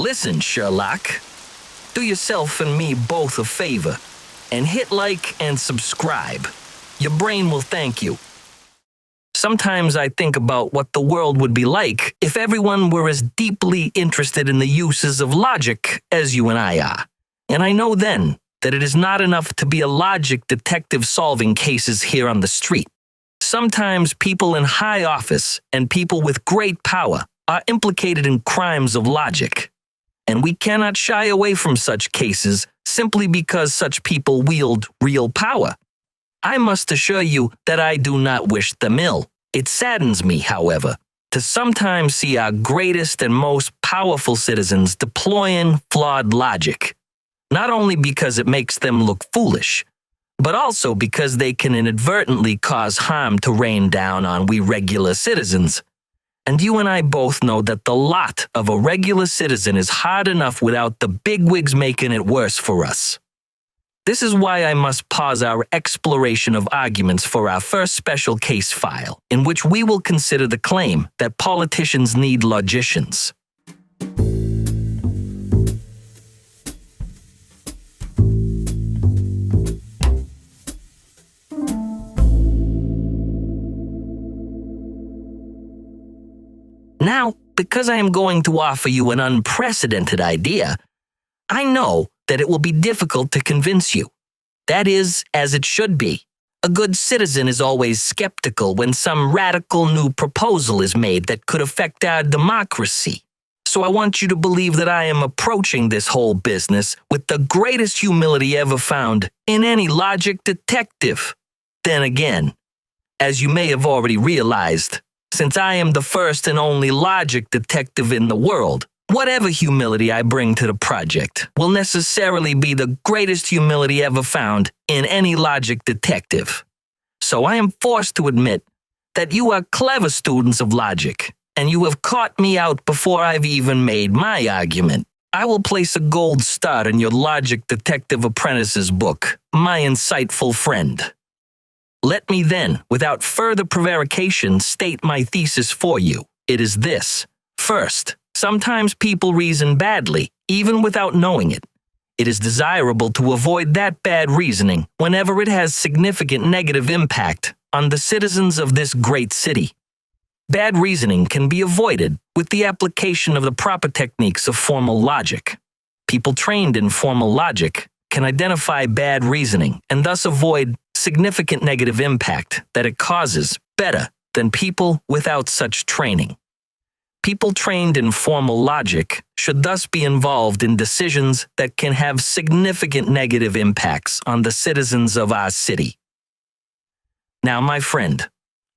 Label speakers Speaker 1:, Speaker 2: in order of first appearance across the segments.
Speaker 1: Listen, Sherlock. Do yourself and me both a favor and hit like and subscribe. Your brain will thank you. Sometimes I think about what the world would be like if everyone were as deeply interested in the uses of logic as you and I are. And I know then that it is not enough to be a logic detective solving cases here on the street. Sometimes people in high office and people with great power are implicated in crimes of logic. And we cannot shy away from such cases simply because such people wield real power. I must assure you that I do not wish them ill. It saddens me, however, to sometimes see our greatest and most powerful citizens deploying flawed logic, not only because it makes them look foolish, but also because they can inadvertently cause harm to rain down on we regular citizens. And you and I both know that the lot of a regular citizen is hard enough without the bigwigs making it worse for us. This is why I must pause our exploration of arguments for our first special case file, in which we will consider the claim that politicians need logicians. Now, because I am going to offer you an unprecedented idea, I know that it will be difficult to convince you. That is, as it should be. A good citizen is always skeptical when some radical new proposal is made that could affect our democracy. So I want you to believe that I am approaching this whole business with the greatest humility ever found in any logic detective. Then again, as you may have already realized, since I am the first and only logic detective in the world, whatever humility I bring to the project will necessarily be the greatest humility ever found in any logic detective. So I am forced to admit that you are clever students of logic, and you have caught me out before I've even made my argument. I will place a gold star in your logic detective apprentice's book, My Insightful Friend. Let me then, without further prevarication, state my thesis for you. It is this. First, sometimes people reason badly, even without knowing it. It is desirable to avoid that bad reasoning whenever it has significant negative impact on the citizens of this great city. Bad reasoning can be avoided with the application of the proper techniques of formal logic. People trained in formal logic can identify bad reasoning and thus avoid significant negative impact that it causes better than people without such training. People trained in formal logic should thus be involved in decisions that can have significant negative impacts on the citizens of our city. Now, my friend,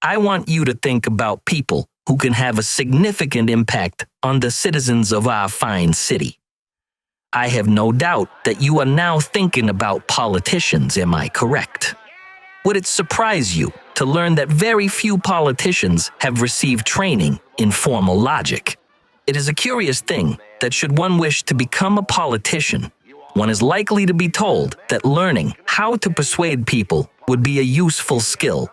Speaker 1: I want you to think about people who can have a significant impact on the citizens of our fine city. I have no doubt that you are now thinking about politicians, am I correct? Would it surprise you to learn that very few politicians have received training in formal logic? It is a curious thing that should one wish to become a politician, one is likely to be told that learning how to persuade people would be a useful skill.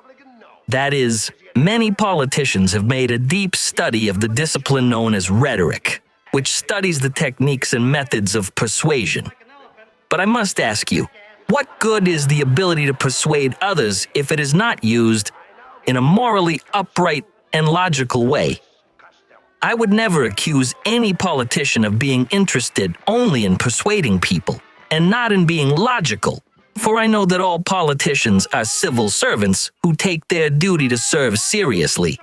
Speaker 1: That is, many politicians have made a deep study of the discipline known as rhetoric, which studies the techniques and methods of persuasion. But I must ask you, what good is the ability to persuade others if it is not used in a morally upright and logical way? I would never accuse any politician of being interested only in persuading people and not in being logical, for I know that all politicians are civil servants who take their duty to serve seriously.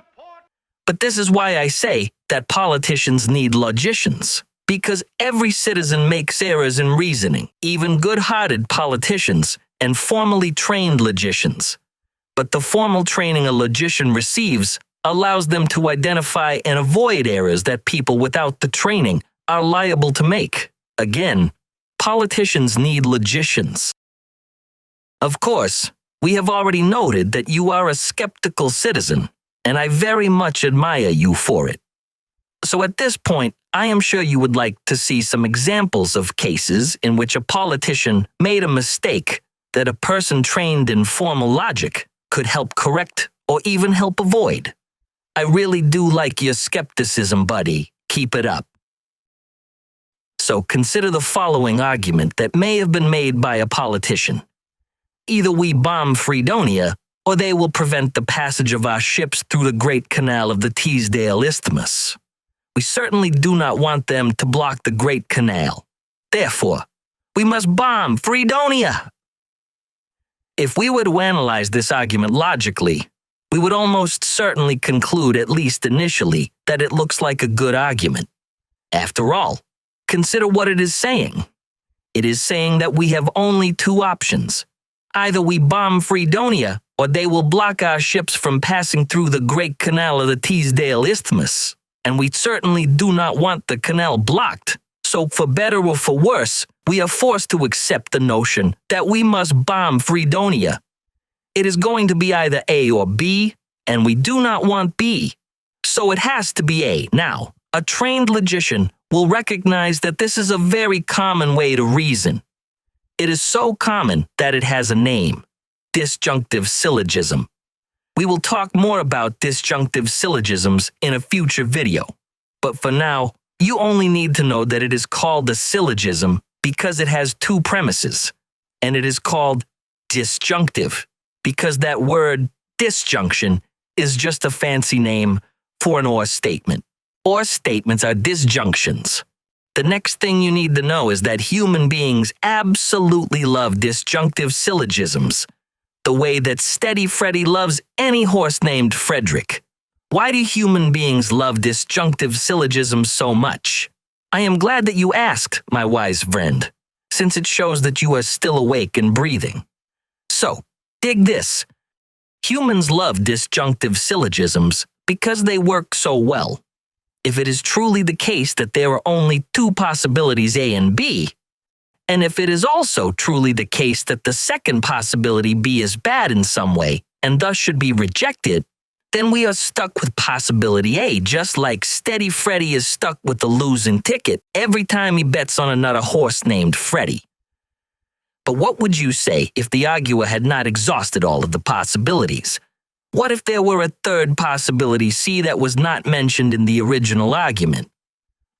Speaker 1: But this is why I say that politicians need logicians. Because every citizen makes errors in reasoning, even good-hearted politicians and formally trained logicians. But the formal training a logician receives allows them to identify and avoid errors that people without the training are liable to make. Again, politicians need logicians. Of course, we have already noted that you are a skeptical citizen, and I very much admire you for it. So at this point, I am sure you would like to see some examples of cases in which a politician made a mistake that a person trained in formal logic could help correct or even help avoid. I really do like your skepticism, buddy. Keep it up. So consider the following argument that may have been made by a politician. Either we bomb Fredonia, or they will prevent the passage of our ships through the Great Canal of the Teesdale Isthmus. We certainly do not want them to block the Great Canal. Therefore, we must bomb Fredonia. If we were to analyze this argument logically, we would almost certainly conclude, at least initially, that it looks like a good argument. After all, consider what it is saying. It is saying that we have only two options. Either we bomb Fredonia, or they will block our ships from passing through the Great Canal of the Teesdale Isthmus. And we certainly do not want the canal blocked. So for better or for worse, we are forced to accept the notion that we must bomb Fredonia. It is going to be either A or B, and we do not want B. So it has to be A. Now, a trained logician will recognize that this is a very common way to reason. It is so common that it has a name: disjunctive syllogism. We will talk more about disjunctive syllogisms in a future video. But for now, you only need to know that it is called a syllogism because it has two premises, and it is called disjunctive because that word disjunction is just a fancy name for an or statement. Or statements are disjunctions. The next thing you need to know is that human beings absolutely love disjunctive syllogisms, the way that Steady Freddy loves any horse named Frederick. Why do human beings love disjunctive syllogisms so much? I am glad that you asked, my wise friend, since it shows that you are still awake and breathing. So, dig this. Humans love disjunctive syllogisms because they work so well. If it is truly the case that there are only two possibilities A and B, and if it is also truly the case that the second possibility B is bad in some way and thus should be rejected, then we are stuck with possibility A, just like Steady Freddy is stuck with the losing ticket every time he bets on another horse named Freddy. But what would you say if the arguer had not exhausted all of the possibilities? What if there were a third possibility C that was not mentioned in the original argument?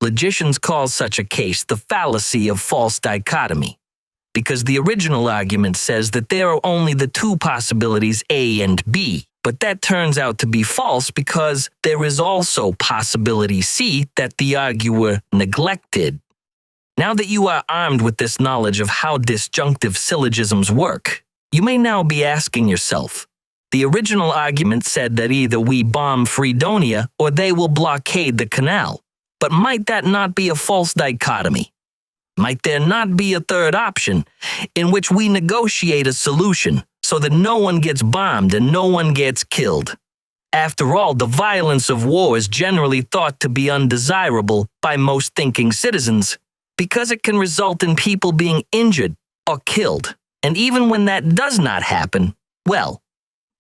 Speaker 1: Logicians call such a case the fallacy of false dichotomy, because the original argument says that there are only the two possibilities A and B, but that turns out to be false because there is also possibility C that the arguer neglected. Now that you are armed with this knowledge of how disjunctive syllogisms work, you may now be asking yourself, the original argument said that either we bomb Fredonia or they will blockade the canal. But might that not be a false dichotomy? Might there not be a third option in which we negotiate a solution so that no one gets bombed and no one gets killed? After all, the violence of war is generally thought to be undesirable by most thinking citizens because it can result in people being injured or killed. And even when that does not happen, well,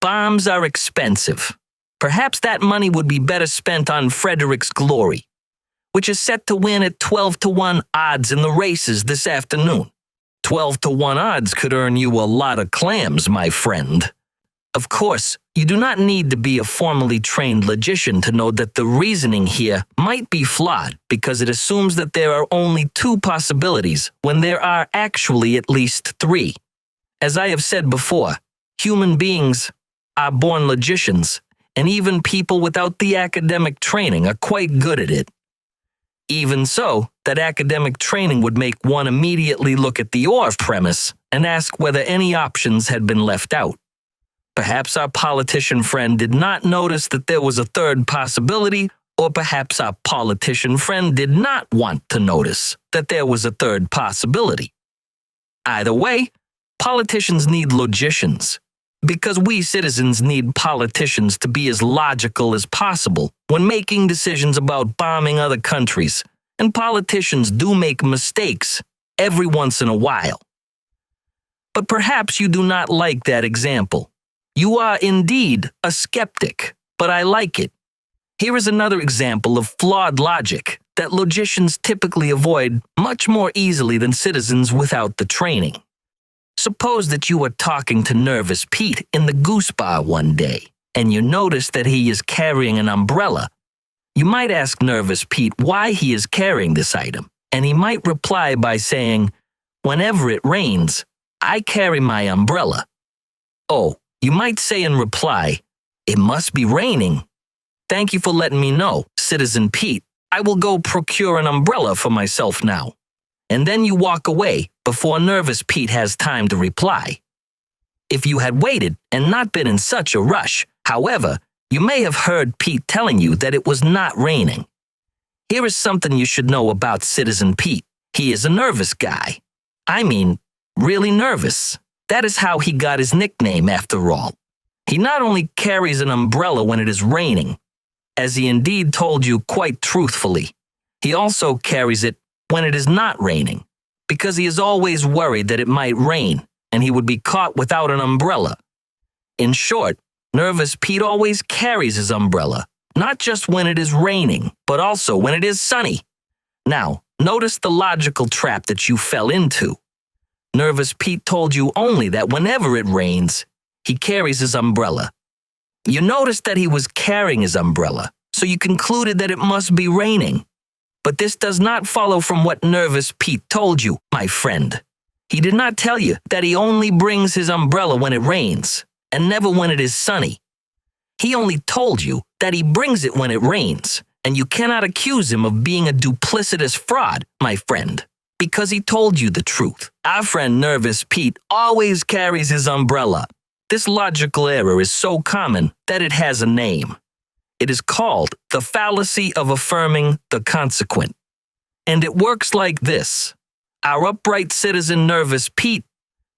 Speaker 1: bombs are expensive. Perhaps that money would be better spent on Frederick's glory, which is set to win at 12-to-1 odds in the races this afternoon. 12-to-1 odds could earn you a lot of clams, my friend. Of course, you do not need to be a formally trained logician to know that the reasoning here might be flawed because it assumes that there are only two possibilities when there are actually at least three. As I have said before, human beings are born logicians, and even people without the academic training are quite good at it. Even so, that academic training would make one immediately look at the or premise and ask whether any options had been left out. Perhaps our politician friend did not notice that there was a third possibility, or perhaps our politician friend did not want to notice that there was a third possibility. Either way, politicians need logicians, because we citizens need politicians to be as logical as possible when making decisions about bombing other countries, and politicians do make mistakes every once in a while. But perhaps you do not like that example. You are indeed a skeptic, but I like it. Here is another example of flawed logic that logicians typically avoid much more easily than citizens without the training. Suppose that you are talking to Nervous Pete in the Goose Bar one day, and you notice that he is carrying an umbrella. You might ask Nervous Pete why he is carrying this item, And he might reply by saying, "Whenever it rains, I carry my umbrella." Oh, you might say in reply, "It must be raining. Thank you for letting me know, Citizen Pete. I will go procure an umbrella for myself now." And then you walk away before Nervous Pete has time to reply. If you had waited and not been in such a rush, however, you may have heard Pete telling you that it was not raining. Here is something you should know about Citizen Pete. He is a nervous guy. I mean, really nervous. That is how he got his nickname after all. He not only carries an umbrella when it is raining, as he indeed told you quite truthfully, he also carries it when it is not raining, because he is always worried that it might rain and he would be caught without an umbrella. In short, Nervous Pete always carries his umbrella, not just when it is raining, but also when it is sunny. Now, notice the logical trap that you fell into. Nervous Pete told you only that whenever it rains, he carries his umbrella. You noticed that he was carrying his umbrella, so you concluded that it must be raining. But this does not follow from what Nervous Pete told you, my friend. He did not tell you that he only brings his umbrella when it rains, and never when it is sunny. He only told you that he brings it when it rains, and you cannot accuse him of being a duplicitous fraud, my friend, because he told you the truth. Our friend Nervous Pete always carries his umbrella. This logical error is so common that it has a name. It is called the fallacy of affirming the consequent. And it works like this. Our upright citizen Nervous Pete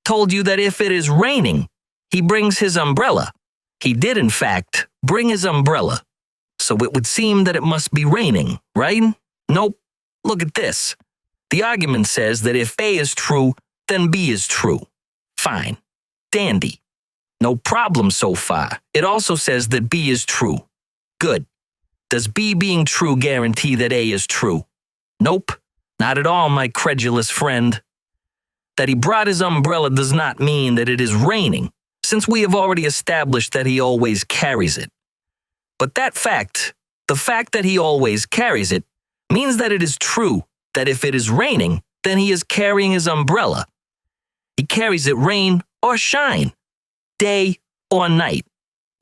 Speaker 1: told you that if it is raining, he brings his umbrella. He did, in fact, bring his umbrella. So it would seem that it must be raining, right? Nope. Look at this. The argument says that if A is true, then B is true. Fine. Dandy. No problem so far. It also says that B is true. Good. Does B being true guarantee that A is true? Nope. Not at all, my credulous friend. That he brought his umbrella does not mean that it is raining, since we have already established that he always carries it. But that fact, the fact that he always carries it, means that it is true that if it is raining, then he is carrying his umbrella. He carries it rain or shine, day or night,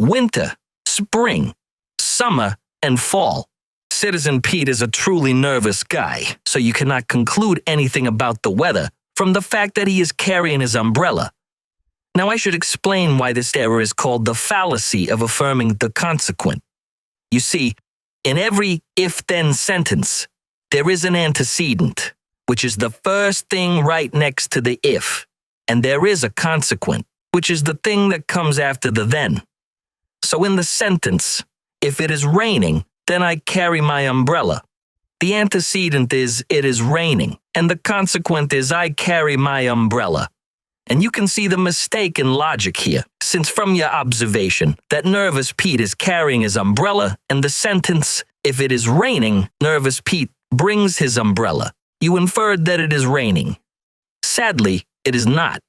Speaker 1: winter, spring, summer, and fall. Citizen Pete is a truly nervous guy, so you cannot conclude anything about the weather from the fact that he is carrying his umbrella. Now I should explain why this error is called the fallacy of affirming the consequent. You see, in every if-then sentence, there is an antecedent, which is the first thing right next to the if, and there is a consequent, which is the thing that comes after the then. So in the sentence, if it is raining, then I carry my umbrella. The antecedent is it is raining, and the consequent is I carry my umbrella. And you can see the mistake in logic here, since from your observation that Nervous Pete is carrying his umbrella, and the sentence, if it is raining, Nervous Pete brings his umbrella, you inferred that it is raining. Sadly, it is not.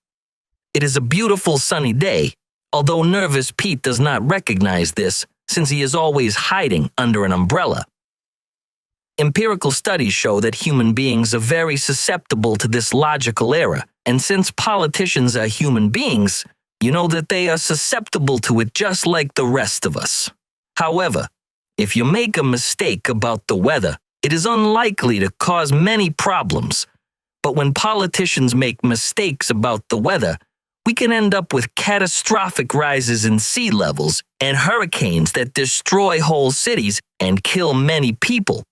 Speaker 1: It is a beautiful sunny day, although Nervous Pete does not recognize this, since he is always hiding under an umbrella. Empirical studies show that human beings are very susceptible to this logical error, and since politicians are human beings, you know that they are susceptible to it just like the rest of us. However, if you make a mistake about the weather, it is unlikely to cause many problems. But when politicians make mistakes about the weather, we can end up with catastrophic rises in sea levels and hurricanes that destroy whole cities and kill many people.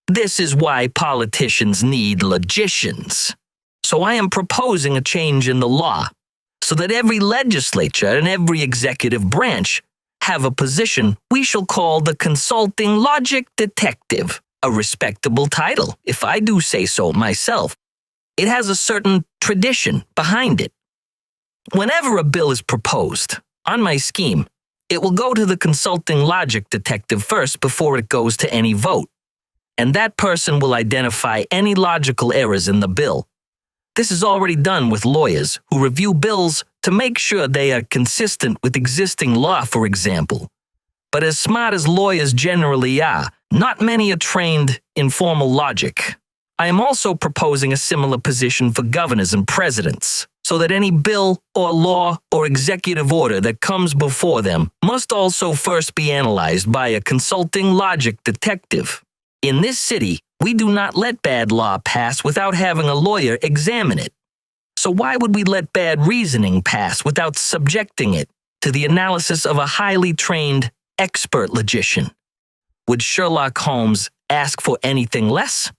Speaker 1: This is why politicians need logicians. So I am proposing a change in the law so that every legislature and every executive branch have a position we shall call the consulting logic detective, a respectable title, if I do say so myself. It has a certain tradition behind it. Whenever a bill is proposed, on my scheme, it will go to the consulting logic detective first before it goes to any vote. And that person will identify any logical errors in the bill. This is already done with lawyers who review bills to make sure they are consistent with existing law, for example. But as smart as lawyers generally are, not many are trained in formal logic. I am also proposing a similar position for governors and presidents, so that any bill or law or executive order that comes before them must also first be analyzed by a consulting logic detective. In this city, we do not let bad law pass without having a lawyer examine it. So why would we let bad reasoning pass without subjecting it to the analysis of a highly trained, expert logician? Would Sherlock Holmes ask for anything less?